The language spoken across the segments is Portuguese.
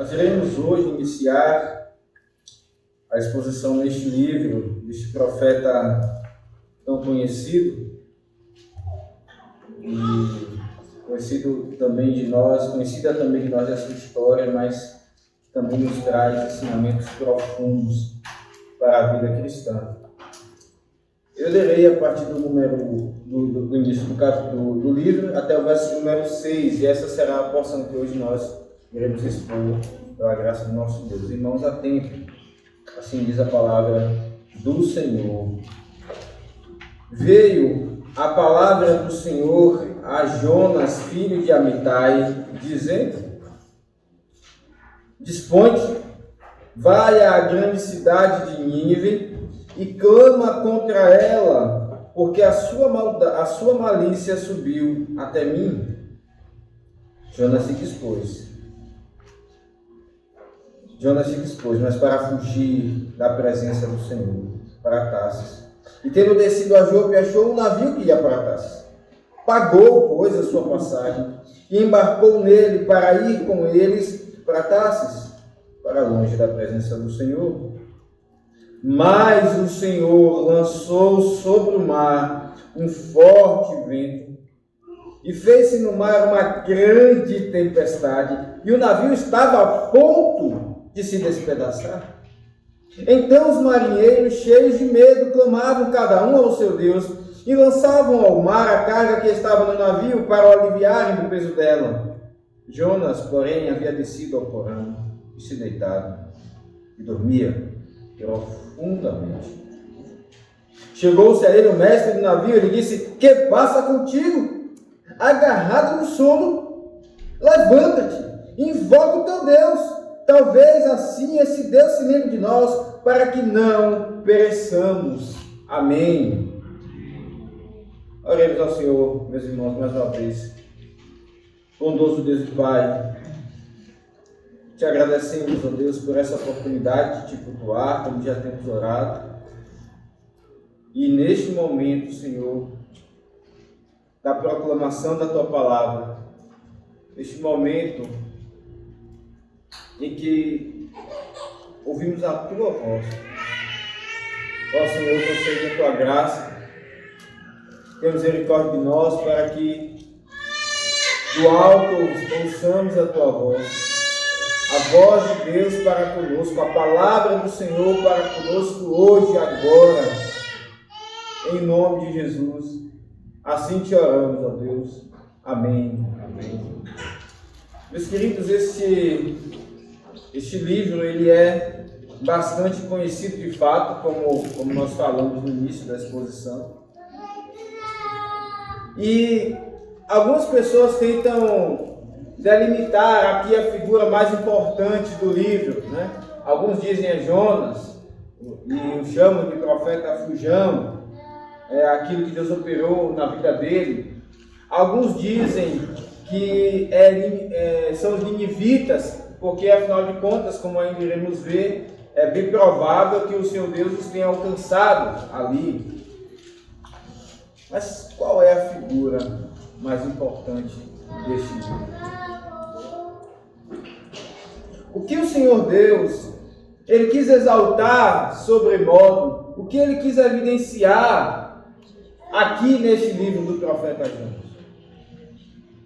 Nós iremos hoje iniciar a exposição neste livro, deste profeta tão conhecido e conhecida também de nós essa história, mas também nos traz ensinamentos profundos para a vida cristã. Eu lerei a partir do início do livro até o verso número 6, e essa será a porção que hoje nós iremos expor pela graça do nosso Deus. Irmãos, atentem, assim diz a palavra do Senhor. Veio a palavra do Senhor a Jonas, filho de Amitai, dizendo: Dispõe-te, vai à grande cidade de Nínive e clama contra ela, porque a sua malícia subiu até mim. Jonas se dispôs, mas para fugir da presença do Senhor, para Tarsis. E tendo descido a Jope, achou um navio que ia para Tarsis. Pagou, pois, a sua passagem e embarcou nele para ir com eles para Tarsis, para longe da presença do Senhor. Mas o Senhor lançou sobre o mar um forte vento e fez-se no mar uma grande tempestade, e o navio estava a ponto de se despedaçar. Então os marinheiros, cheios de medo, clamavam cada um ao seu Deus e lançavam ao mar a carga que estava no navio para o aliviarem do peso dela. Jonas, porém, havia descido ao porão e se deitado e dormia profundamente. Chegou-se a ele o mestre do navio e lhe disse: Que passa contigo? Agarrado no sono, levanta-te, invoca o teu Deus. Talvez assim esse Deus se lembre de nós, para que não pereçamos. Amém. Oremos ao Senhor, meus irmãos, mais uma vez. Bondoso Deus e Pai, te agradecemos, ó Deus, por essa oportunidade de te cultuar, como já temos orado. E neste momento, Senhor, da proclamação da Tua Palavra, neste momento em que ouvimos a Tua voz, ó Senhor, concede a Tua graça, tenha misericórdia de nós, para que do alto ouçamos a Tua voz, a voz de Deus para conosco, a palavra do Senhor para conosco hoje e agora, em nome de Jesus. Assim te oramos, ó Deus. Amém. Amém. Meus queridos, este livro ele é bastante conhecido de fato, como nós falamos no início da exposição. E algumas pessoas tentam delimitar aqui a figura mais importante do livro, né? Alguns dizem é Jonas, e o chamam de profeta fujão, é aquilo que Deus operou na vida dele. Alguns dizem que são os ninivitas, porque afinal de contas, como ainda iremos ver, é bem provável que o Senhor Deus os tenha alcançado ali. Mas qual é a figura mais importante deste livro? O que o Senhor Deus, Ele quis exaltar sobremodo, o que Ele quis evidenciar aqui neste livro do profeta Jonas?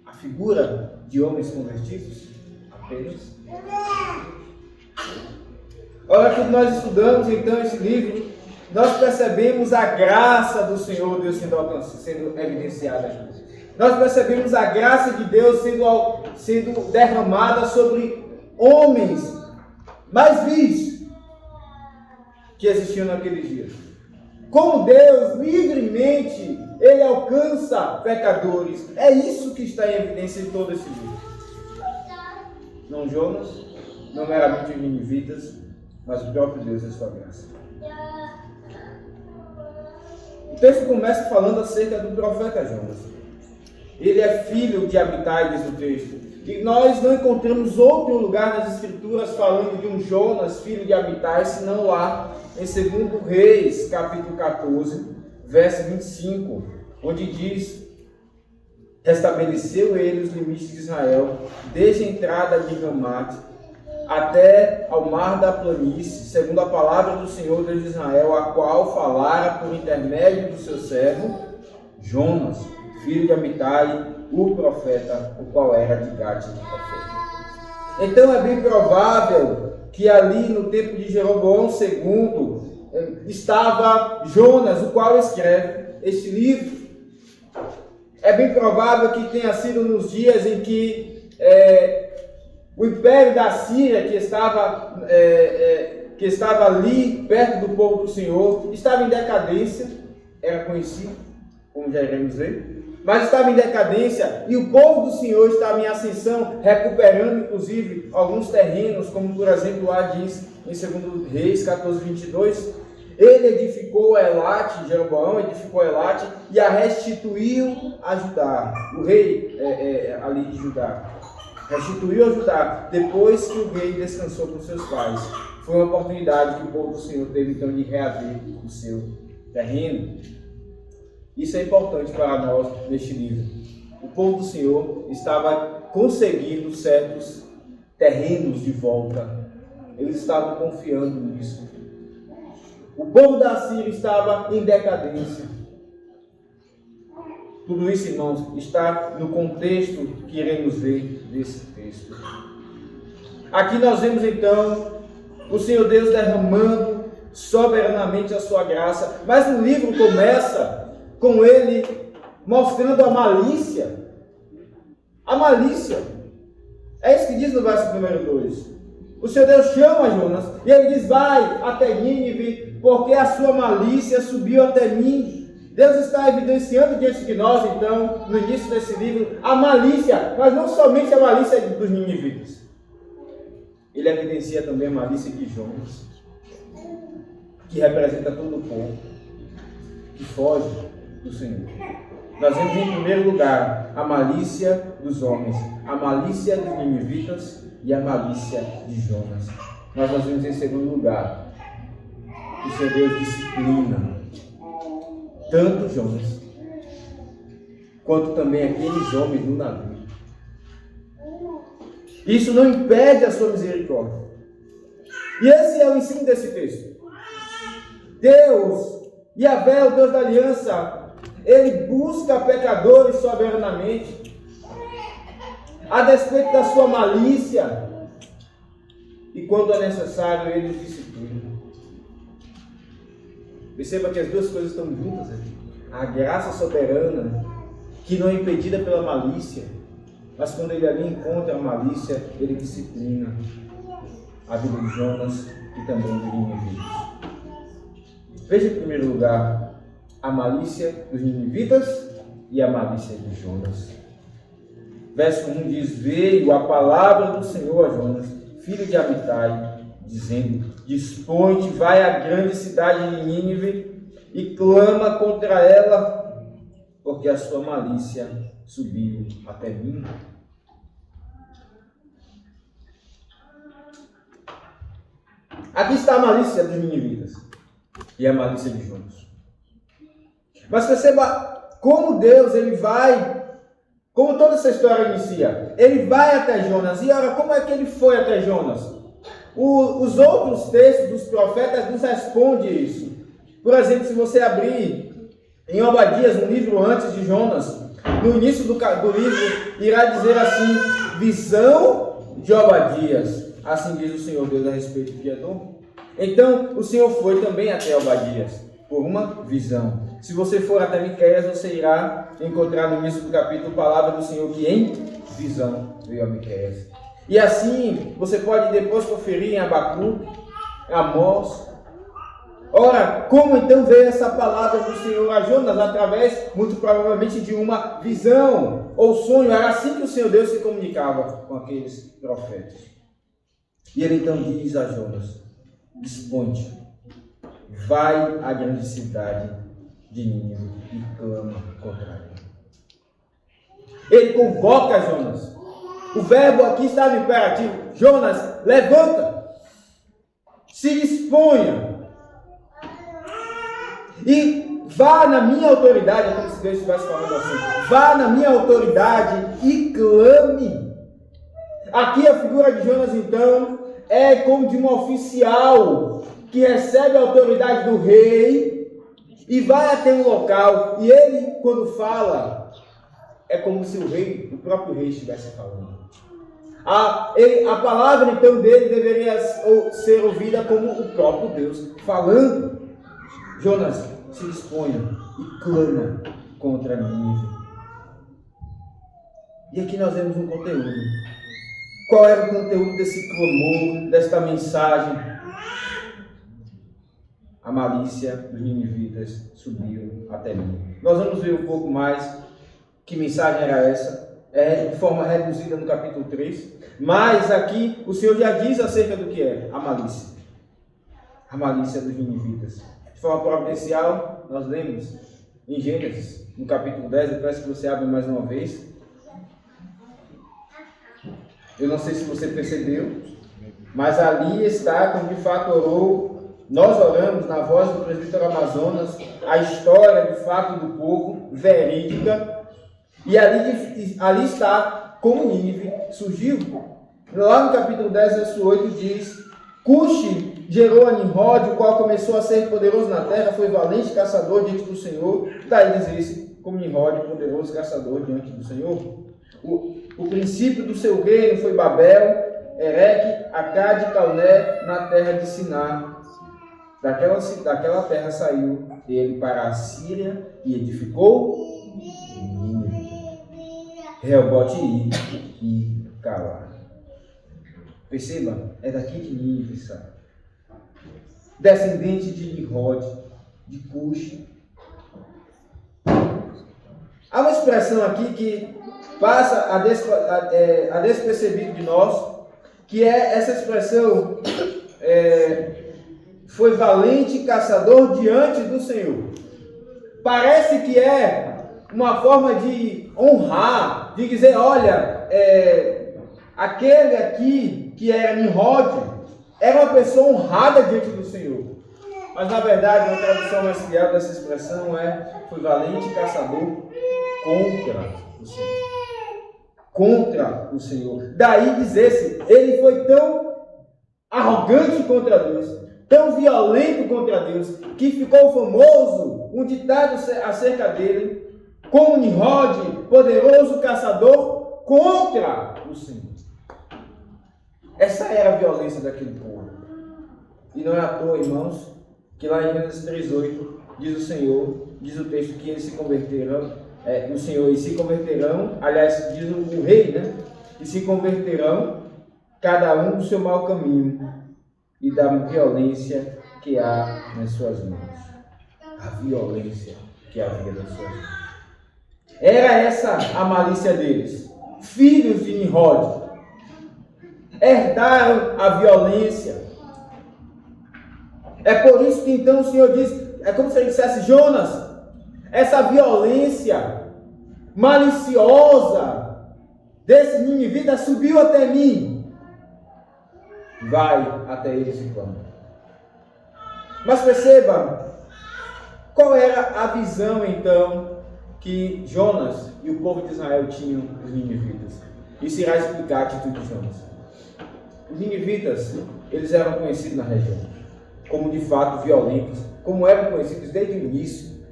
A figura de homens convertidos? Apenas. Olha, quando nós estudamos então esse livro, nós percebemos a graça do Senhor Deus sendo evidenciada aqui. Nós percebemos a graça de Deus sendo derramada sobre homens mais vis que existiam naqueles dias. Como Deus livremente Ele alcança pecadores. É isso que está em evidência em todo esse livro. Não Jonas, não meramente os ninivitas, mas o próprio Deus e a sua graça. O texto começa falando acerca do profeta Jonas. Ele é filho de Amitai, diz o texto. E nós não encontramos outro lugar nas Escrituras falando de um Jonas, filho de Amitai, senão lá em 2 Reis, capítulo 14, verso 25, onde diz: Restabeleceu ele os limites de Israel, desde a entrada de Ramate até ao mar da planície, segundo a palavra do Senhor Deus de Israel, a qual falara por intermédio do seu servo Jonas, filho de Amitai, o profeta, o qual era de Gate. Então é bem provável que ali no tempo de Jeroboão II estava Jonas, o qual escreve este livro. É bem provável que tenha sido nos dias em que o império da Síria, que estava ali perto do povo do Senhor, estava em decadência, era conhecido, como já iremos ver, mas estava em decadência e o povo do Senhor estava em ascensão, recuperando inclusive alguns terrenos, como por exemplo lá diz em 2 Reis 14, 22, ele edificou Elate, Jeroboão edificou Elate e a restituiu a Judá, o rei ali de Judá. Restituiu a Judá, depois que o rei descansou com seus pais. Foi uma oportunidade que o povo do Senhor teve então de reaver o seu terreno. Isso é importante para nós neste livro. O povo do Senhor estava conseguindo certos terrenos de volta. Eles estavam confiando nisso. O povo da Síria estava em decadência. Tudo isso, irmãos, está no contexto que iremos ver desse texto. Aqui nós vemos então o Senhor Deus derramando soberanamente a sua graça, mas o livro começa com ele mostrando a malícia. A malícia. É isso que diz no verso número 2. O Senhor Deus chama Jonas e ele diz: vai até Nínive, porque a sua malícia subiu até mim. Deus está evidenciando diante de nós, então, no início desse livro, a malícia, mas não somente a malícia dos ninivitas. Ele evidencia também a malícia de Jonas, que representa todo o povo, que foge do Senhor. Nós vemos em primeiro lugar a malícia dos homens, a malícia dos ninivitas e a malícia de Jonas. Mas nós vemos em segundo lugar que o Senhor Deus disciplina tanto Jonas, quanto também aqueles homens no navio. Isso não impede a sua misericórdia. E esse é o ensino desse texto. Deus, Yahvé, o Deus da aliança, ele busca pecadores soberanamente, a despeito da sua malícia, e quando é necessário, ele os disciplina. Perceba que as duas coisas estão juntas aqui. A graça soberana, que não é impedida pela malícia, mas quando ele ali encontra a malícia, ele disciplina a vida de Jonas e também de ninivitas. Veja em primeiro lugar a malícia dos ninivitas e a malícia de Jonas. Verso 1 diz: veio a palavra do Senhor a Jonas, filho de Amitai, dizendo: dispõe-te, vai à grande cidade de Nínive e clama contra ela, porque a sua malícia subiu até mim. Aqui está a malícia dos ninivitas e a malícia de Jonas. Mas perceba como Deus, ele vai, como toda essa história inicia, ele vai até Jonas. E ora, como é que ele foi até Jonas? Os outros textos dos profetas nos respondem isso. Por exemplo, se você abrir em Obadias, um livro antes de Jonas, no início do livro, irá dizer assim: visão de Obadias. Assim diz o Senhor Deus a respeito de Edom. Então, o Senhor foi também até Obadias, por uma visão. Se você for até Miqueias, você irá encontrar no início do capítulo a palavra do Senhor que em visão veio a Miqueias. E assim, você pode depois conferir em Abacuque, Amós. Ora, como então veio essa palavra do Senhor a Jonas? Através, muito provavelmente, de uma visão ou sonho. Era assim que o Senhor Deus se comunicava com aqueles profetas. E ele então diz a Jonas: dispõe-te, vai à grande cidade de Nínive e clama contra ela. Ele convoca Jonas. O verbo aqui está no imperativo. Jonas, levanta, se disponha e vá na minha autoridade. É como se Deus estivesse falando assim: vá na minha autoridade e clame. Aqui a figura de Jonas, então, é como de um oficial que recebe a autoridade do rei e vai até um local, e ele, quando fala, é como se o próprio rei estivesse falando. A palavra então dele deveria ser ouvida como o próprio Deus falando. Jonas se disponha e clama contra Nínive. E aqui nós vemos um conteúdo. Qual era o conteúdo desse clamor, desta mensagem? A malícia dos ninivitas subiu até mim. Nós vamos ver um pouco mais que mensagem era essa. De forma reduzida no capítulo 3, mas aqui o Senhor já diz acerca do que é a malícia dos ninivitas. De forma providencial, nós lemos em Gênesis, no capítulo 10, eu peço que você abra mais uma vez. Eu não sei se você percebeu, mas ali está, como de fato orou, nós oramos na voz do presbítero Amazonas, a história de fato do povo, verídica. E ali está como Nínive surgiu. Lá no capítulo 10, verso 8 diz: Cuxi gerou a Nimrod, o qual começou a ser poderoso na terra, foi valente caçador diante do Senhor. Daí diz-se como Nimrod, poderoso caçador diante do Senhor. O princípio do seu reino foi Babel, Ereque, Acade e Calné, na terra de Siná. Daquela terra saiu ele para a Síria e edificou Nínive, Reobote e Calá. Perceba, é daqui que Nínive sai. Descendente de Nimrod, de Cuxi. Há uma expressão aqui que passa a despercebido de nós, que é essa expressão, foi valente caçador diante do Senhor. Parece que é uma forma de honrar, de dizer, olha, aquele aqui que era Nimrod, era uma pessoa honrada diante do Senhor. Mas na verdade, uma tradução mais fiel dessa expressão foi valente caçador contra o Senhor. Contra o Senhor. Daí dizer-se, ele foi tão arrogante contra Deus, tão violento contra Deus, que ficou famoso um ditado acerca dele, como Nimrod, poderoso caçador contra o Senhor. Essa era a violência daquele povo. E não é à toa, irmãos, que lá em Gênesis 3:8 diz o Senhor, diz o texto que eles se converterão, o Senhor e se converterão, aliás, diz o rei, né? E se converterão cada um do seu mau caminho e da violência que há nas suas mãos. A violência que havia nas suas mãos. Era essa a malícia deles. Filhos de Nimrod herdaram a violência. É por isso que então o Senhor diz, é como se ele dissesse, Jonas, essa violência maliciosa desse ninivita subiu até mim. Vai até eles e clama. Mas perceba, qual era a visão então que Jonas e o povo de Israel tinham dos ninivitas? Isso irá explicar a atitude de Jonas. Os ninivitas, eles eram conhecidos na região como de fato violentos, como eram conhecidos desde o início,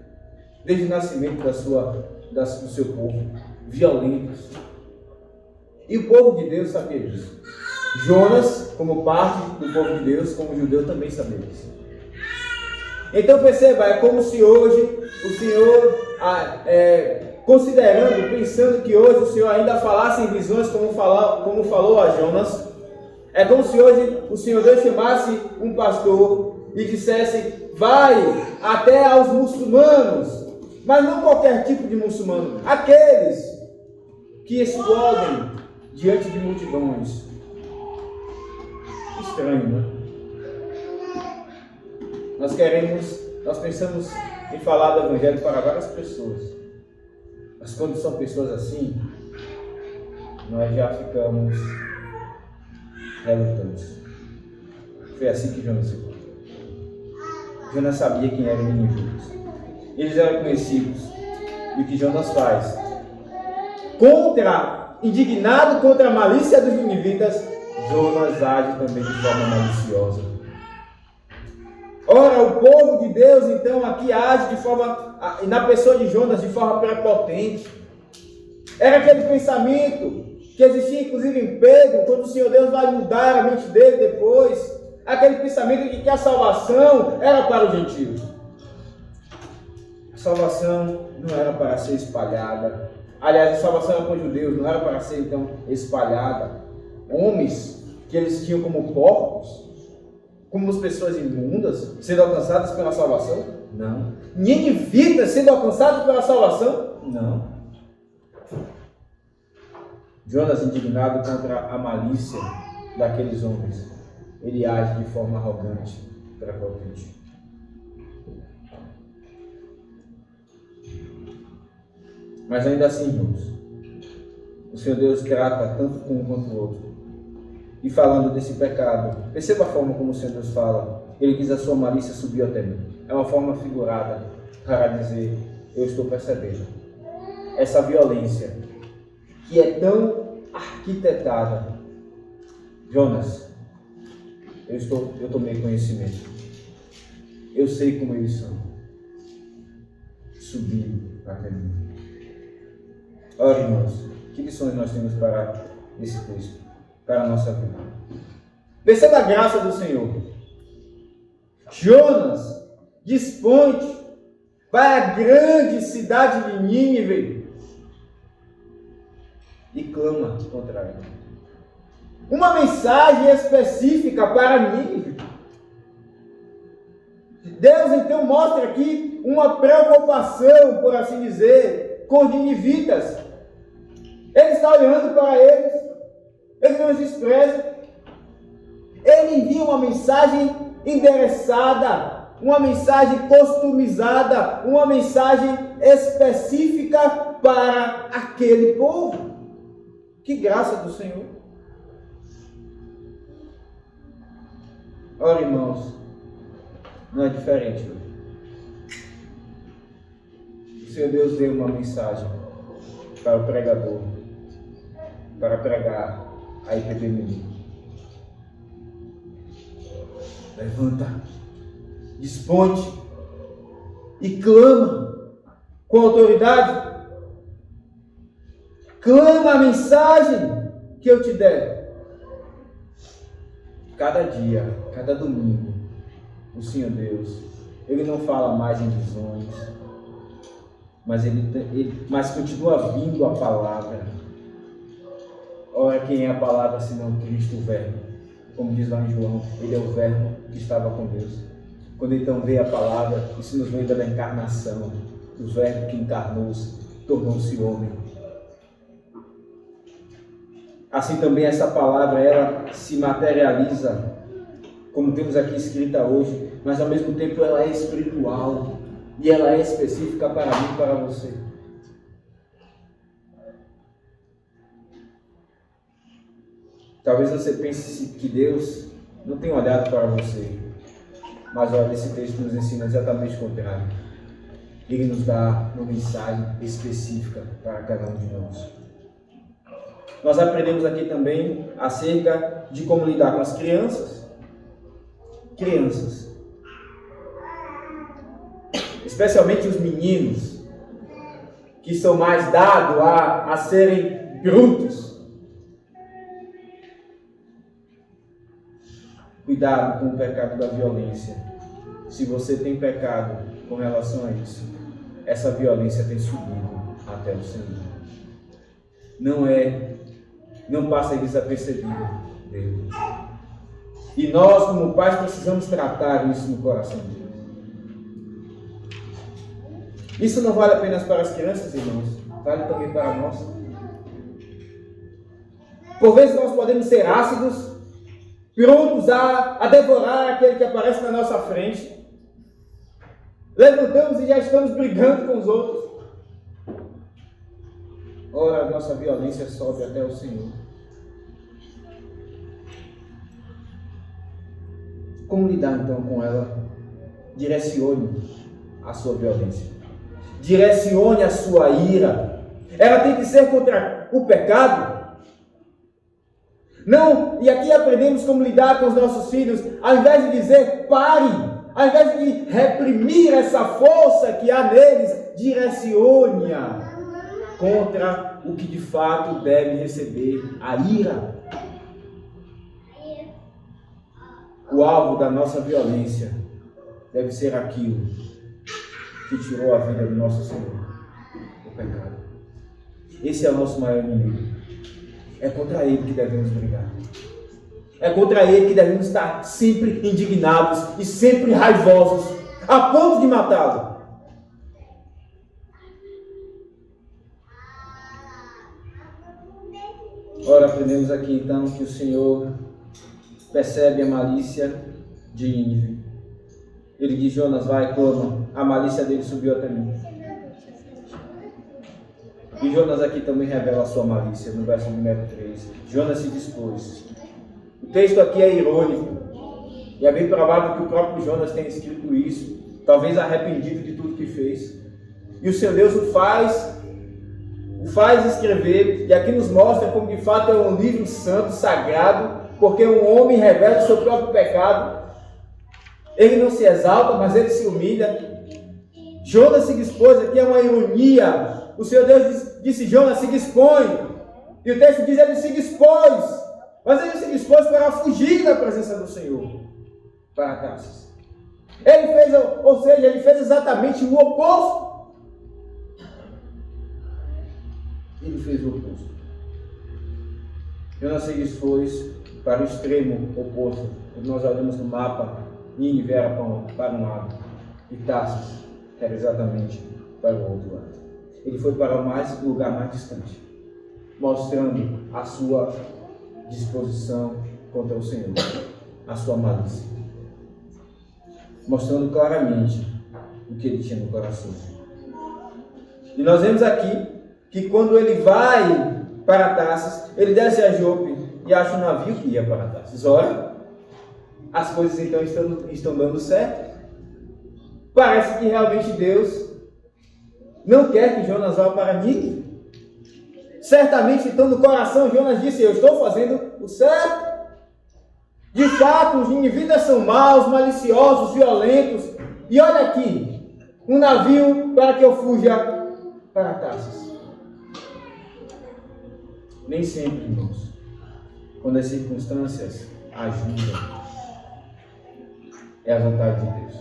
desde o nascimento do seu povo, violentos. E o povo de Deus sabia disso. Jonas, como parte do povo de Deus, como judeu, também sabia disso. Então perceba, é como se hoje o Senhor, pensando que hoje o Senhor ainda falasse em visões como falou a Jonas. É como se hoje o Senhor Deus chamasse um pastor e dissesse, vai até aos muçulmanos, mas não qualquer tipo de muçulmano, aqueles que explodem diante de multidões. Estranho, né? Nós pensamos em falar do Evangelho para várias pessoas, mas quando são pessoas assim, nós já ficamos relutantes. Foi assim que Jonas ficou. Jonas sabia quem eram os ninivitas. Eles eram conhecidos. E o que Jonas faz? Indignado contra a malícia dos ninivitas, Jonas age também de forma maliciosa. Ora, o povo de Deus, então, aqui age de forma, na pessoa de Jonas, de forma prepotente. Era aquele pensamento que existia, inclusive, em Pedro, quando o Senhor Deus vai mudar a mente dele depois. Aquele pensamento de que a salvação era para os gentios. A salvação não era para ser espalhada. Aliás, a salvação era para os judeus, não era para ser, então, espalhada. Homens que eles tinham como porcos, como as pessoas imundas, sendo alcançadas pela salvação? Não. Ninivitas sendo alcançados pela salvação? Não. Jonas, indignado contra a malícia daqueles homens, ele age de forma arrogante, prepotente. Mas ainda assim, irmãos, o Senhor Deus trata tanto um quanto o outro. E falando desse pecado, perceba a forma como o Senhor Deus fala. Ele diz: a sua malícia subiu até mim. É uma forma figurada para dizer: eu estou percebendo essa violência que é tão arquitetada. Jonas, eu tomei conhecimento. Eu sei como eles são. Subiu até mim. Ora, irmãos, que lições nós temos para esse texto, para a nossa vida? Perceba a graça do Senhor. Jonas dispõe, vai à grande cidade de Nínive e clama contra ela. Uma mensagem específica para Nínive. Deus então mostra aqui uma preocupação, por assim dizer, com os ninivitas. Ele está olhando para eles, ele não os despreza. Ele envia uma mensagem endereçada, uma mensagem customizada, uma mensagem específica para aquele povo. Que graça do Senhor! Ora, irmãos, não é diferente hoje. O Senhor Deus deu uma mensagem para o pregador, para pregar a epidemia. Levanta, dispõe e clama com autoridade. Clama a mensagem que eu te der. Cada dia, cada domingo, o Senhor Deus, Ele não fala mais em visões, mas continua vindo a palavra. Ora, quem é a palavra senão Cristo, o Verbo? Como diz lá em João, Ele é o Verbo que estava com Deus. Quando então veio a palavra, isso nos vem da encarnação, o Verbo que encarnou-se, tornou-se homem. Assim também essa palavra, ela se materializa, como temos aqui escrita hoje, mas ao mesmo tempo ela é espiritual e ela é específica para mim e para você. Talvez você pense que Deus não tem olhado para você, mas olha, esse texto nos ensina exatamente o contrário. Ele nos dá uma mensagem específica para cada um de nós. Nós aprendemos aqui também acerca de como lidar com as crianças. Crianças. Especialmente os meninos, que são mais dados a serem brutos. Cuidado com o pecado da violência. Se você tem pecado com relação a isso, essa violência tem subido até o Senhor. Não passa desapercebido dele. E nós, como pais, precisamos tratar isso no coração de Deus. Isso não vale apenas para as crianças, irmãos, vale também para nós. Por vezes nós podemos ser ácidos, prontos a devorar aquele que aparece na nossa frente. Levantamos e já estamos brigando com os outros. Ora, a nossa violência sobe até o Senhor. Como lidar então com ela? Direcione a sua violência. Direcione a sua ira. Ela tem que ser contra o pecado. Não, e aqui aprendemos como lidar com os nossos filhos, ao invés de dizer pare, ao invés de reprimir essa força que há neles, direcione-a contra o que de fato deve receber, a ira. O alvo da nossa violência deve ser aquilo que tirou a vida do nosso Senhor, o pecado. Esse é o nosso maior inimigo. É contra ele que devemos brigar. É contra ele que devemos estar sempre indignados e sempre raivosos, a ponto de matá-lo. Ora, aprendemos aqui então que o Senhor percebe a malícia de Nínive. Ele diz: Jonas, vai, clama, a malícia dele subiu até mim. E Jonas aqui também revela a sua malícia, no verso número 3. Jonas se dispôs. O texto aqui é irônico, e é bem provável que o próprio Jonas tenha escrito isso, talvez arrependido de tudo que fez. E o seu Deus o faz escrever, e aqui nos mostra como de fato é um livro santo, sagrado, porque um homem revela o seu próprio pecado. Ele não se exalta, mas ele se humilha. Jonas se dispôs, aqui é uma ironia. O Senhor Deus disse: Jonas, se dispõe. E o texto diz: ele se dispôs. Mas ele se dispôs para fugir da presença do Senhor, para Tarsis. Ele fez exatamente o oposto. Ele fez o oposto. Jonas se dispôs para o extremo oposto. Quando nós olhamos no mapa, Nínive era para um lado e Tarsis era exatamente para o outro lado. Ele foi para o lugar mais distante, mostrando a sua disposição contra o Senhor, a sua malícia, mostrando claramente o que ele tinha no coração. E nós vemos aqui que quando ele vai para Tarsis, ele desce a Jope e acha um navio que ia para Tarsis. Ora, as coisas então estão dando certo. Parece que realmente Deus não quer que Jonas vá para Nínive. Certamente, então, no coração, Jonas disse: eu estou fazendo o certo. De fato, os ninivitas são maus, maliciosos, violentos. E olha aqui, um navio para que eu fuja para Tarsis. Nem sempre, irmãos, quando as circunstâncias ajudam, é a vontade de Deus.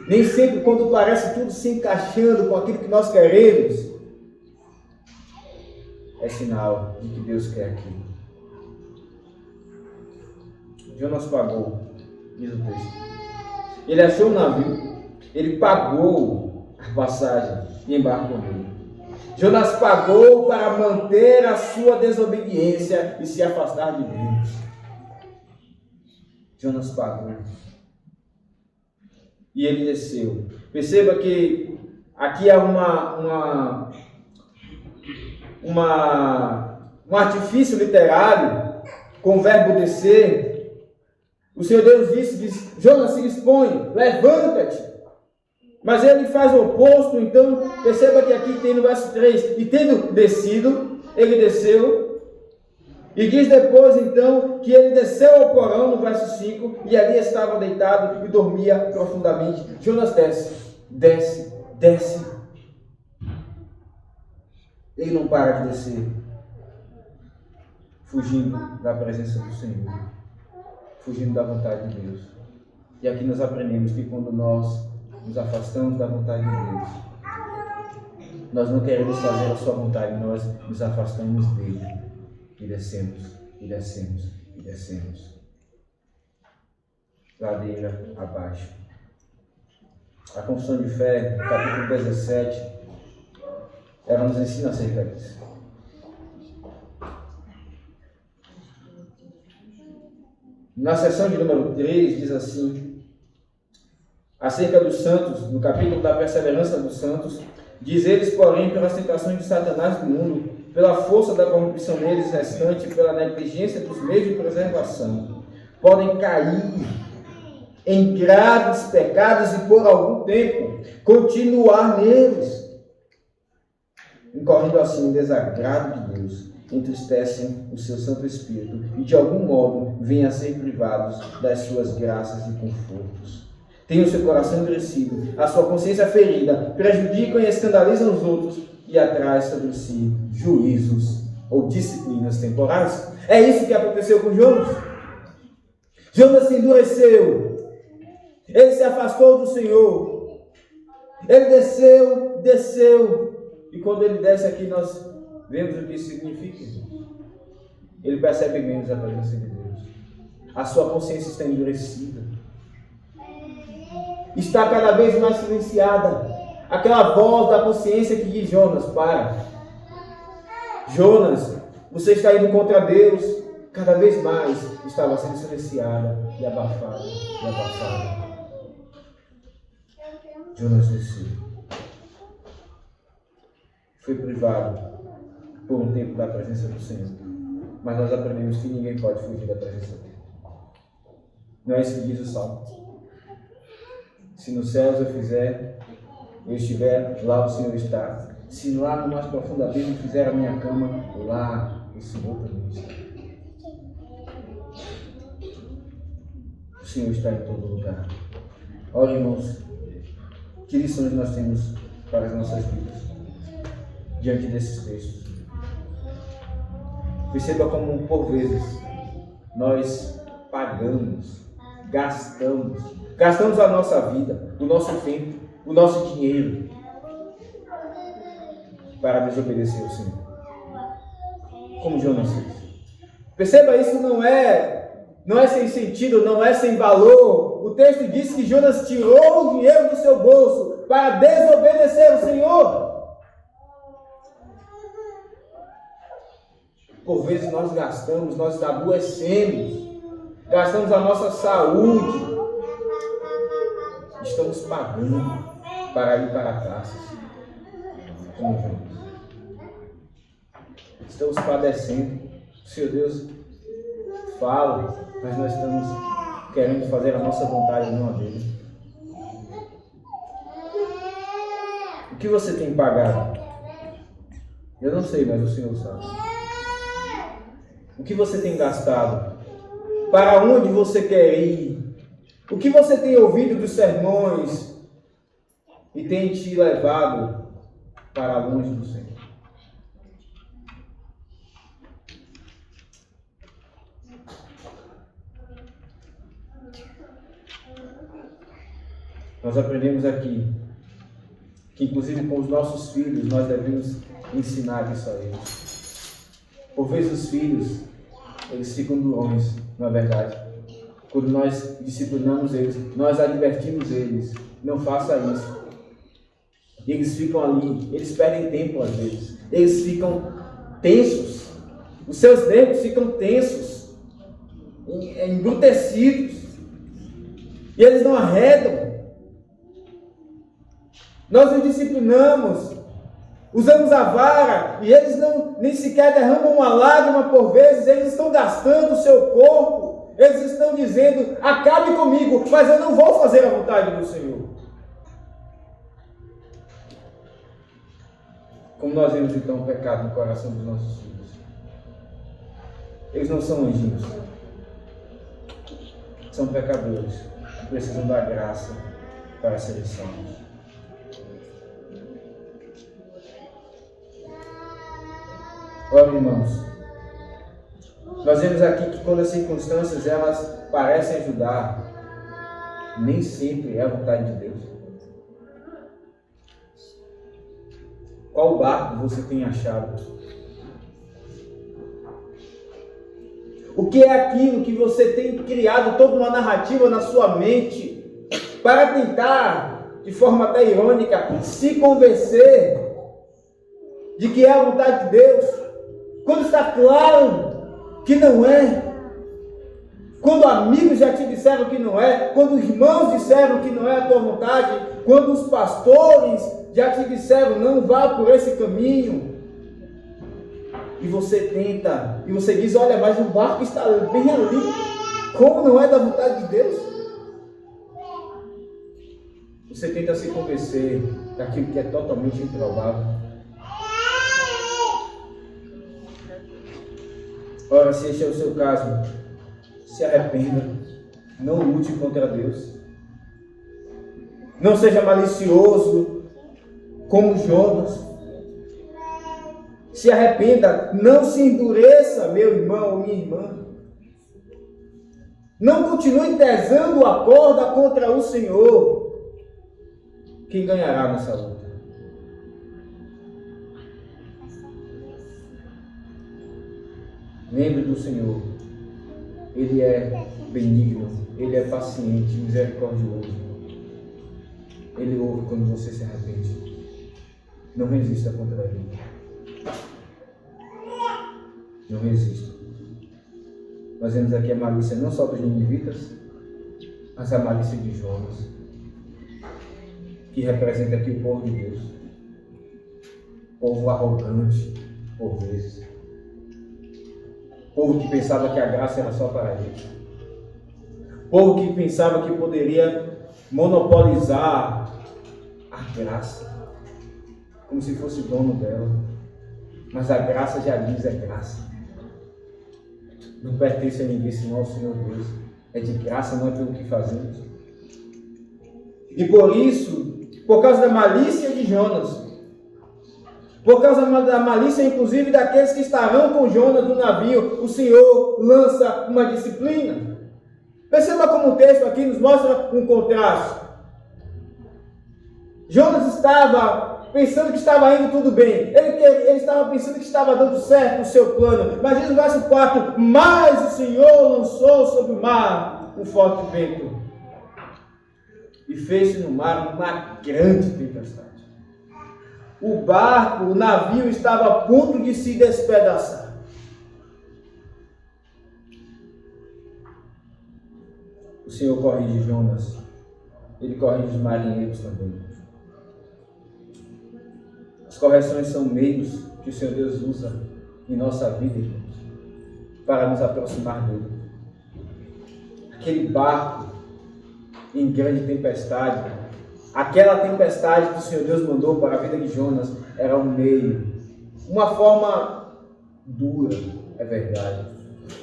Nem sempre quando parece tudo se encaixando com aquilo que nós queremos, é sinal de que Deus quer aquilo. Jonas pagou, diz o texto. Ele achou um navio, ele pagou a passagem e embarcou nele. Jonas pagou para manter a sua desobediência e se afastar de Deus. Jonas pagou. E ele desceu. Perceba que aqui há um artifício literário com o verbo descer. O Senhor Deus diz: Jonas, se dispõe, levanta-te. Mas ele faz o oposto. Então perceba que aqui tem no verso 3: e tendo descido, ele desceu. E diz depois então que ele desceu ao porão, no verso 5, e ali estava deitado e dormia profundamente. Jonas desce. Ele não para de descer, fugindo da presença do Senhor, fugindo da vontade de Deus. E aqui nós aprendemos que quando nós nos afastamos da vontade de Deus, nós não queremos fazer a sua vontade, nós nos afastamos dele. E descemos. Ladeira abaixo. A Confissão de Fé, capítulo 17, ela nos ensina acerca disso. Na seção de número 3, diz assim, acerca dos santos, no capítulo da perseverança dos santos, diz: eles, porém, pelas tentações de Satanás do mundo, pela força da corrupção neles restante, pela negligência dos meios de preservação, podem cair em graves pecados e por algum tempo continuar neles, incorrendo assim em desagrado de Deus entristecem o seu Santo Espírito e de algum modo vêm a ser privados das suas graças e confortos. Têm o seu coração endurecido, a sua consciência ferida, prejudicam e escandalizam os outros e atraem sobre si juízos ou disciplinas temporais. É isso que aconteceu com Jonas. Jonas se endureceu, ele se afastou do Senhor, ele desceu, e quando ele desce aqui nós vemos o que isso significa. Ele percebe menos a presença de Deus. A sua consciência está endurecida. Está cada vez mais silenciada. Aquela voz da consciência que diz: Jonas, para. Jonas, você está indo contra Deus. Cada vez mais estava sendo silenciada e abafada. Jonas desceu. Foi privado por um tempo da presença do Senhor. Mas nós aprendemos que ninguém pode fugir da presença dele. Não é isso que diz o Salmo. Se nos céus eu estiver, lá o Senhor está. Se lá no mais profundo abismo fizer a minha cama, lá o Senhor também está. O Senhor está em todo lugar. Olha, irmãos, que lições nós temos para as nossas vidas diante desses textos. Perceba como, por vezes, nós pagamos, gastamos a nossa vida, o nosso tempo, o nosso dinheiro para desobedecer ao Senhor. Como Jonas fez. Perceba, isso não é sem sentido, não é sem valor. O texto diz que Jonas tirou o dinheiro do seu bolso para desobedecer ao Senhor. Por vezes nós gastamos, nós adoecemos, gastamos a nossa saúde, estamos pagando para ir para Tarsis. Estamos padecendo. O Senhor Deus fala, mas nós estamos querendo fazer a nossa vontade, não a dele. O que você tem pagado? Eu não sei, mas o Senhor sabe. O que você tem gastado? Para onde você quer ir? O que você tem ouvido dos sermões e tem te levado para longe do Senhor? Nós aprendemos aqui que, inclusive com os nossos filhos, nós devemos ensinar isso a eles. Por vezes os filhos, eles ficam durões, não é verdade? Quando nós disciplinamos eles, nós advertimos eles, não faça isso. E eles ficam ali, eles perdem tempo às vezes, eles ficam tensos, os seus nervos ficam tensos, embrutecidos, e eles não arredam. Nós os disciplinamos, usamos a vara, e eles nem sequer derramam uma lágrima por vezes, eles estão gastando o seu corpo, eles estão dizendo: acabe comigo, mas eu não vou fazer a vontade do Senhor. Como nós vemos então o pecado no coração dos nossos filhos. Eles não são anjinhos, são pecadores que precisam da graça para serem salvos. Olha, irmãos, nós vemos aqui que quando as circunstâncias elas parecem ajudar, nem sempre é a vontade de Deus. Qual barco você tem achado? O que é aquilo que você tem criado toda uma narrativa na sua mente para tentar, de forma até irônica, se convencer de que é a vontade de Deus, quando está claro que não é? Quando amigos já te disseram que não é, quando irmãos disseram que não é a tua vontade, quando os pastores já te disseram: não vá por esse caminho, e você tenta, e você diz: olha, mas o barco está bem ali, como não é da vontade de Deus? Você tenta se convencer daquilo que é totalmente improvável. Ora, se este é o seu caso, se arrependa, não lute contra Deus. Não seja malicioso como Jonas. Se arrependa, não se endureça, meu irmão ou minha irmã. Não continue pesando a corda contra o Senhor. Quem ganhará nessa luta? Lembre do Senhor. Ele é benigno, Ele é paciente, misericordioso. Ele ouve quando você se arrepende. Não resista contra Ele. Não resista. Nós vemos aqui a malícia não só dos ninivitas, mas a malícia de Jonas, que representa aqui o povo de Deus. Povo arrogante, por vezes. Povo que pensava que a graça era só para eles. Povo que pensava que poderia monopolizar a graça, como se fosse dono dela. Mas a graça já diz, é graça. Não pertence a ninguém senão ao Senhor Deus. É de graça, não é pelo que fazemos. E por isso, por causa da malícia de Jonas, por causa da malícia, inclusive, daqueles que estarão com Jonas no navio, o Senhor lança uma disciplina. Perceba como o texto aqui nos mostra um contraste. Jonas estava pensando que estava indo tudo bem. Ele estava pensando que estava dando certo o seu plano. Mas diz no verso 4, mas o Senhor lançou sobre o mar um forte vento. E fez-se no mar uma grande tempestade. O barco, o navio estava a ponto de se despedaçar. O Senhor corrige Jonas. Ele corrige os marinheiros também. As correções são meios que o Senhor Deus usa em nossa vida, irmãos, para nos aproximar dele. Aquele barco em grande tempestade, aquela tempestade que o Senhor Deus mandou para a vida de Jonas, era um meio, uma forma dura, é verdade,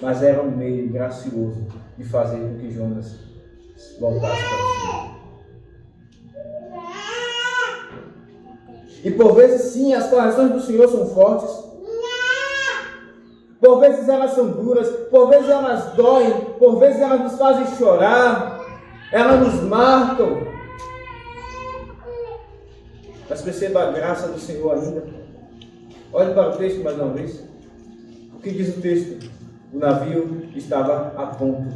mas era um meio gracioso de fazer com que Jonas voltasse para o Senhor. E por vezes sim, as correções do Senhor são fortes. Por vezes elas são duras, por vezes elas doem, por vezes elas nos fazem chorar, elas nos marcam. Mas perceba a graça do Senhor ainda. Olhe para o texto mais uma vez. O que diz o texto? O navio estava a ponto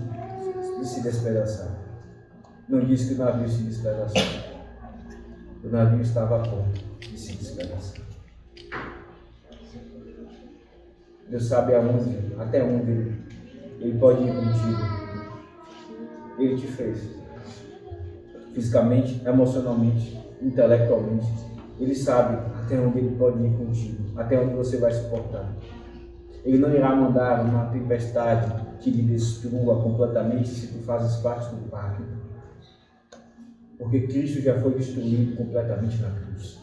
de se despedaçar. Não diz que o navio se despedaçou. O navio estava a ponto de se despedaçar. Deus sabe até onde Ele pode ir contigo. Ele te fez. Fisicamente, emocionalmente, intelectualmente. Ele sabe até onde Ele pode ir contigo. Até onde você vai suportar. Ele não irá mandar uma tempestade que lhe destrua completamente se tu fazes parte do pacto. Porque Cristo já foi destruído completamente na cruz.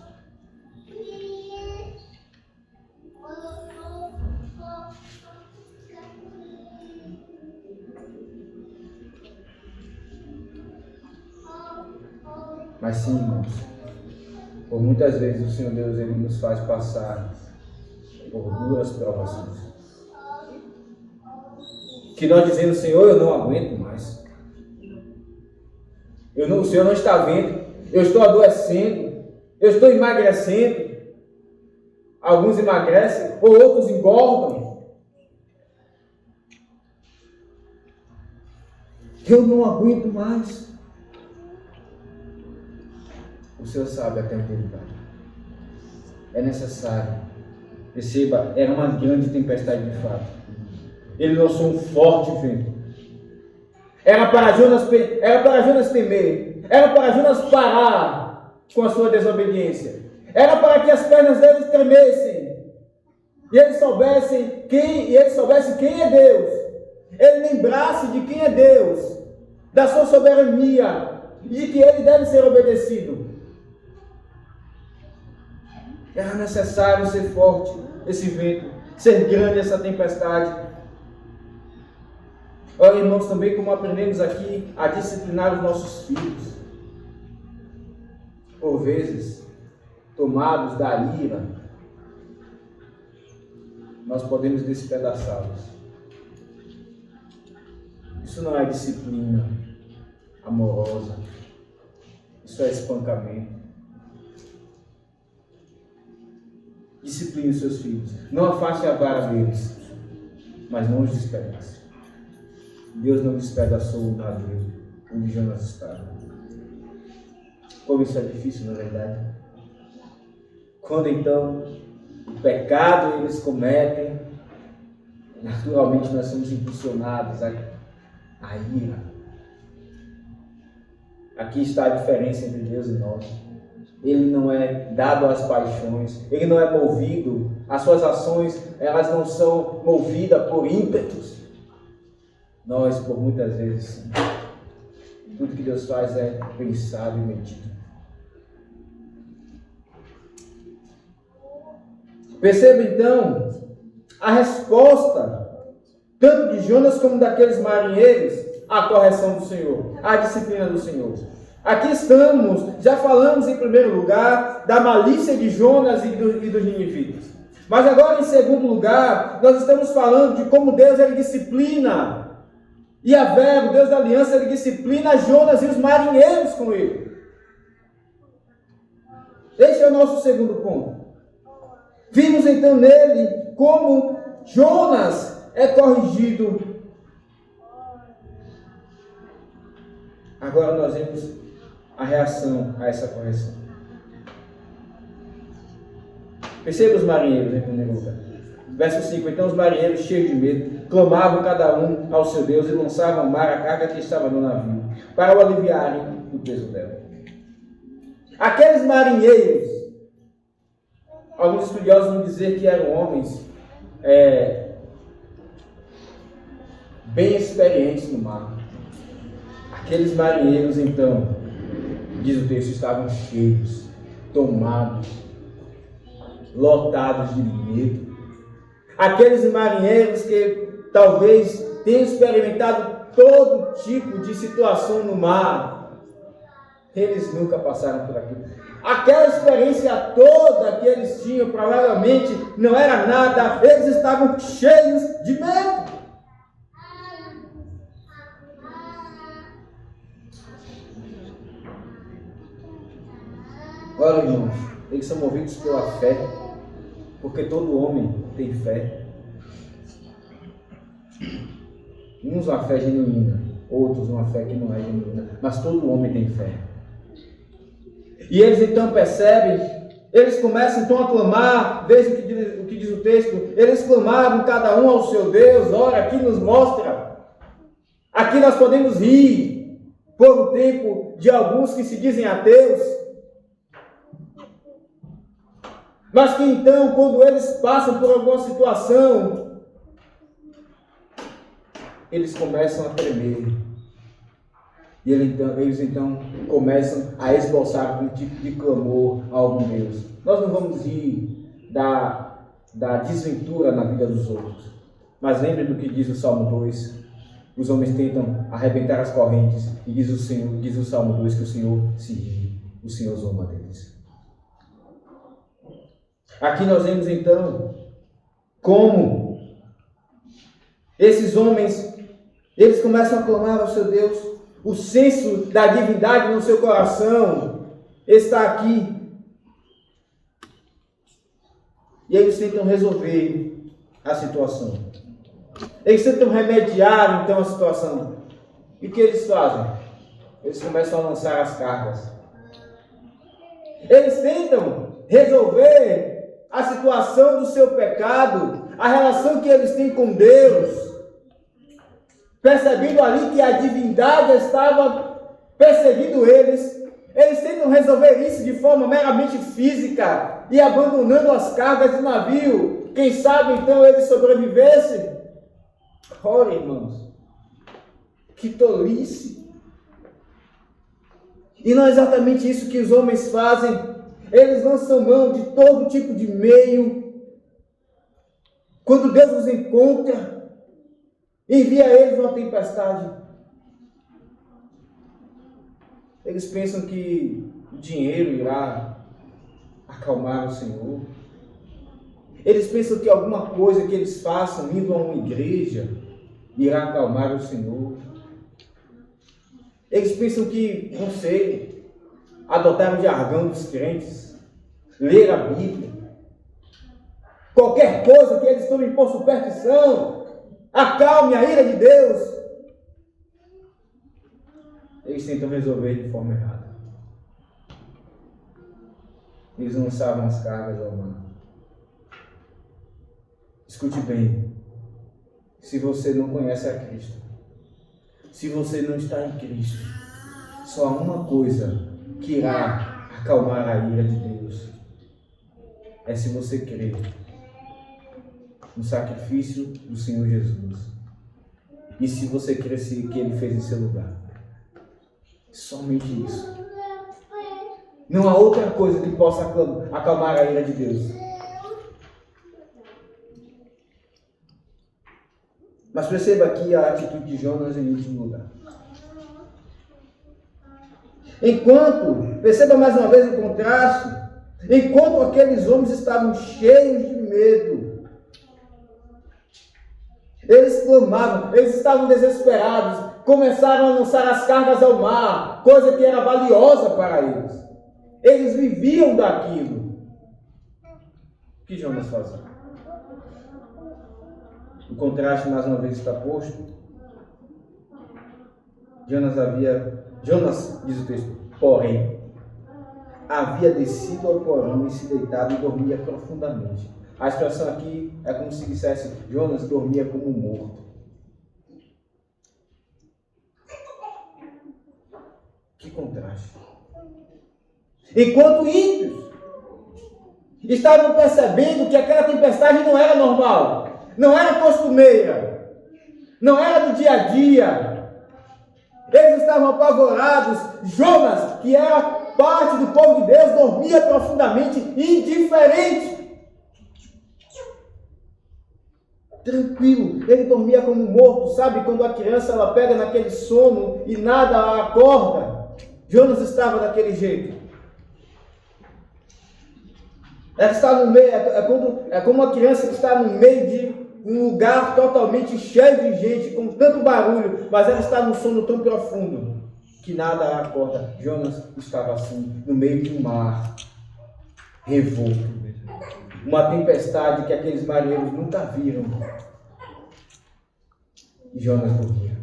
Mas sim, irmãos, por muitas vezes o Senhor Deus Ele nos faz passar por duras provações. Que nós dizemos, Senhor, eu não aguento mais. O Senhor não está vendo. Eu estou adoecendo. Eu estou emagrecendo. Alguns emagrecem, ou outros engordam. Eu não aguento mais. O Senhor sabe até onde Ele vai. É necessário. Perceba, era uma grande tempestade de fato. Ele lançou um forte vento. Era para Jonas temer. Era para Jonas parar com a sua desobediência. Era para que as pernas dele tremessem. E ele soubesse quem é Deus. Ele lembrasse de quem é Deus. Da sua soberania. E de que ele deve ser obedecido. Era necessário ser forte esse vento. Ser grande essa tempestade. Olha, irmãos, também como aprendemos aqui a disciplinar os nossos filhos. Por vezes, tomados da ira, nós podemos despedaçá-los. Isso não é disciplina amorosa. Isso é espancamento. Discipline os seus filhos. Não afaste a vara deles, mas não os despedace. Deus não despedaçou o navio onde Jonas estava. Como isso é difícil, na verdade. Quando então o pecado eles cometem, naturalmente nós somos impulsionados à ira. Aqui está a diferença entre Deus e nós. Ele não é dado às paixões, ele não é movido, as suas ações, elas não são movidas por ímpetos. Nós, por muitas vezes, sim. Tudo que Deus faz é pensado e medido. Perceba então a resposta, tanto de Jonas como daqueles marinheiros, à correção do Senhor, à disciplina do Senhor. Aqui estamos, já falamos em primeiro lugar da malícia de Jonas e dos ninivitas. Mas agora, em segundo lugar, nós estamos falando de como Deus ele disciplina. Yahvé, o Deus da aliança, ele disciplina Jonas e os marinheiros com ele. Este é o nosso segundo ponto. Vimos então nele como Jonas é corrigido. Agora nós vemos a reação a essa correção. Perceba os marinheiros em primeiro lugar. Verso 5. Então os marinheiros, cheios de medo, clamavam cada um ao seu Deus e lançavam ao mar a carga que estava no navio, para o aliviarem do peso dela. Aqueles marinheiros, alguns estudiosos vão dizer que eram homens bem experientes no mar. Aqueles marinheiros, então, diz o texto, estavam cheios, tomados, lotados de medo. Aqueles marinheiros que talvez tenham experimentado todo tipo de situação no mar, eles nunca passaram por aquilo. Aquela experiência toda que eles tinham, provavelmente não era nada, eles estavam cheios de medo. Olha, irmãos, eles são movidos pela fé, porque todo homem tem fé. Uns uma fé genuína, outros uma fé que não é genuína, mas todo homem tem fé. E eles então percebem, eles começam então a clamar, veja o que diz o texto, eles clamavam cada um ao seu Deus. Ora, aqui nos mostra, aqui nós podemos rir por o tempo de alguns que se dizem ateus, mas que então, quando eles passam por alguma situação, eles começam a tremer. E eles então começam a esboçar um tipo de clamor a algum Deus. Nós não vamos rir da desventura na vida dos outros. Mas lembre do que diz o Salmo 2. Os homens tentam arrebentar as correntes. E diz o Salmo 2 que o Senhor se ri. O Senhor zomba deles. Aqui nós vemos então como esses homens, eles começam a clamar ao seu Deus. O senso da divindade no seu coração está aqui. E eles tentam resolver a situação. Eles tentam remediar então a situação. E o que eles fazem? Eles começam a lançar as cargas. Eles tentam resolver a situação do seu pecado, a relação que eles têm com Deus, percebendo ali que a divindade estava perseguindo eles. Eles tentam resolver isso de forma meramente física e abandonando as cargas do navio. Quem sabe então eles sobrevivessem? Ora, irmãos, que tolice! E não é exatamente isso que os homens fazem. Eles lançam mão de todo tipo de meio. Quando Deus os encontra, envia a eles uma tempestade. Eles pensam que o dinheiro irá acalmar o Senhor. Eles pensam que alguma coisa que eles façam indo a uma igreja irá acalmar o Senhor. Eles pensam que, não sei, adotar o jargão dos crentes, ler a Bíblia, qualquer coisa que eles tomem por superstição, acalme a ira de Deus. Eles tentam resolver de forma errada. Eles lançavam as cargas ao mar. Escute bem. Se você não conhece a Cristo, se você não está em Cristo, só há uma coisa que irá acalmar a ira de Deus. É se você crer no sacrifício do Senhor Jesus. E se você crer que Ele fez em seu lugar. Somente isso. Não há outra coisa que possa acalmar a ira de Deus. Mas perceba aqui a atitude de Jonas em último lugar. Perceba mais uma vez o contraste, enquanto aqueles homens estavam cheios de medo, eles clamavam, eles estavam desesperados, começaram a lançar as cargas ao mar, coisa que era valiosa para eles. Eles viviam daquilo. O que Jonas fazia? O contraste mais uma vez está posto. Jonas, diz o texto, porém, havia descido ao porão e se deitado e dormia profundamente. A expressão aqui é como se dissesse, Jonas dormia como morto. Que contraste. Enquanto ímpios estavam percebendo que aquela tempestade não era normal, não era costumeira, não era do dia a dia. Eles estavam apavorados. Jonas, que era parte do povo de Deus, dormia profundamente, indiferente. Tranquilo, ele dormia como morto. Sabe quando a criança ela pega naquele sono e nada a acorda? Jonas estava daquele jeito. Ela está no meio, é como uma criança que está no meio de um lugar totalmente cheio de gente, com tanto barulho, mas ela está num sono tão profundo que nada a acorda. Jonas estava assim, no meio de um mar revolto, uma tempestade que aqueles marinheiros nunca viram. E Jonas dormia.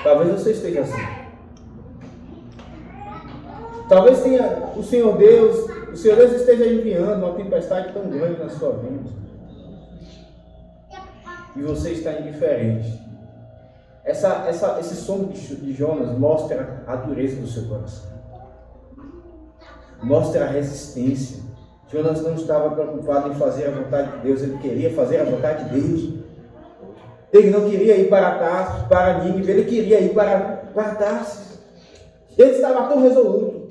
Talvez você esteja assim. Talvez tenha o Senhor Deus esteja enviando uma tempestade tão grande na sua vida. E você está indiferente. Esse sono de Jonas mostra a dureza do seu coração. Mostra a resistência. Jonas não estava preocupado em fazer a vontade de Deus, ele queria fazer a vontade de Deus. Ele não queria ir para Tarsis, para Nínive, ele queria ir para Tarsis. Ele estava tão resoluto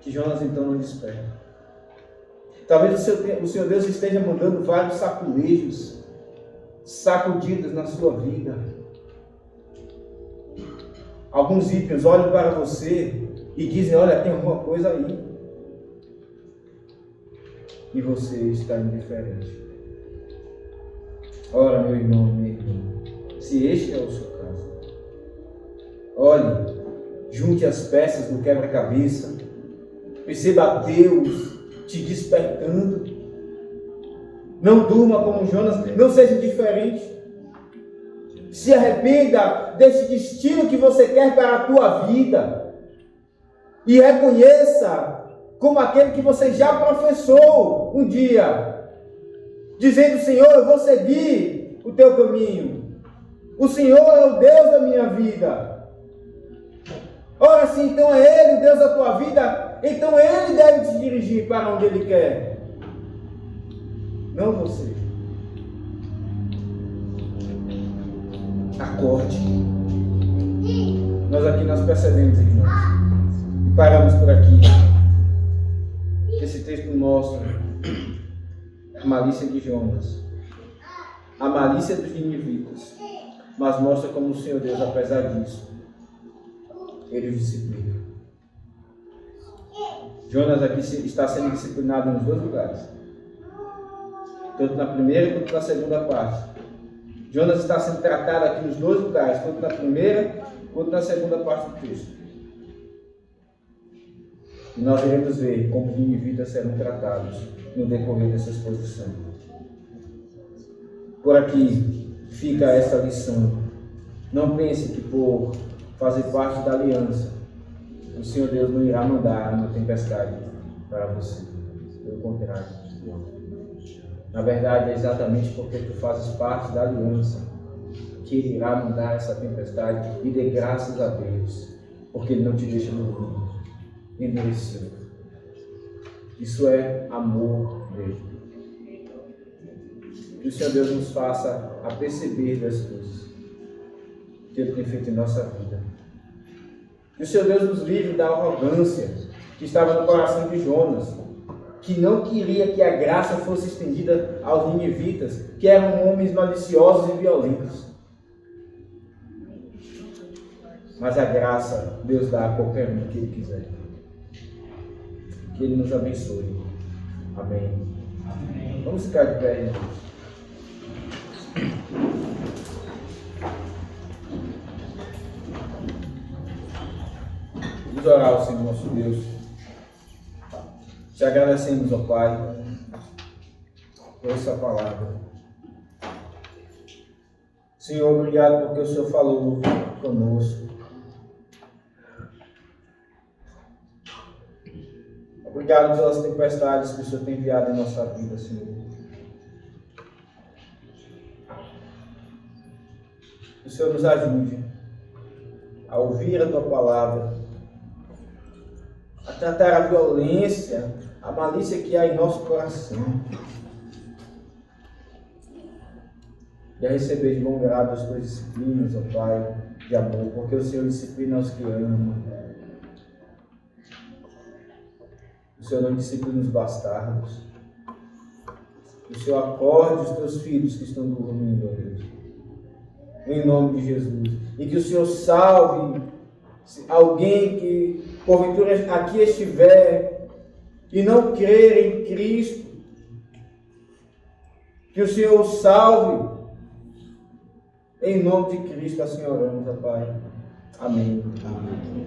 que Jonas então não desperta. Talvez o Senhor Deus esteja mandando vários saculejos, sacudidas na sua vida. Alguns ímpios olham para você e dizem, olha, tem alguma coisa aí. E você está indiferente. Ora, meu irmão, minha irmã, se este é o seu caso, olhe, junte as peças do quebra-cabeça, perceba Deus te despertando. Não durma como Jonas, não seja indiferente. Se arrependa desse destino que você quer para a tua vida e reconheça como aquele que você já professou um dia, dizendo, Senhor, eu vou seguir o teu caminho. O Senhor é o Deus da minha vida. Ora, se então é Ele o Deus da tua vida, então Ele deve te dirigir para onde Ele quer. Não você. Acorde. Nós percebemos, irmãos, paramos por aqui. Esse texto mostra a malícia de Jonas, a malícia dos ninivitas, mas mostra como o Senhor Deus, apesar disso, Ele os disciplina. Jonas aqui está sendo disciplinado nos dois lugares, tanto na primeira quanto na segunda parte. Jonas está sendo tratado aqui nos dois lugares, tanto na primeira quanto na segunda parte do texto. E nós iremos ver como os ninivitas serão tratados no decorrer dessa exposição. Por aqui fica esta lição. Não pense que por fazer parte da aliança, o Senhor Deus não irá mandar uma tempestade para você. Pelo contrário. Na verdade, é exatamente porque tu fazes parte da aliança que Ele irá mandar essa tempestade, e dê graças a Deus, porque Ele não te deixa dormir, endurecido. Isso é amor dele. Que o Senhor Deus nos faça a perceber das coisas que Ele tem feito em nossa vida. Que o Senhor Deus nos livre da arrogância que estava no coração de Jonas, que não queria que a graça fosse estendida aos ninivitas, que eram homens maliciosos e violentos. Mas a graça Deus dá a qualquer um que Ele quiser. Que Ele nos abençoe. Amém. Amém. Vamos ficar de pé, irmãos. Vamos orar ao Senhor nosso Deus. Te agradecemos, ó Pai, por essa palavra. Senhor, obrigado porque o Senhor falou conosco. Obrigado pelas tempestades que o Senhor tem enviado em nossa vida, Senhor. Que o Senhor nos ajude a ouvir a Tua palavra, a tratar a violência, a malícia que há em nosso coração, e a receber de bom grado as Tuas disciplinas, ó Pai, de amor, porque o Senhor disciplina os que amam. O Senhor não disciplina os bastardos. Que o Senhor acorde os Teus filhos que estão dormindo, ó Deus, em nome de Jesus. E que o Senhor salve alguém que porventura aqui estiver e não crer em Cristo. Que o Senhor o salve. Em nome de Cristo, assim oramos, ó Pai. Amém. Amém.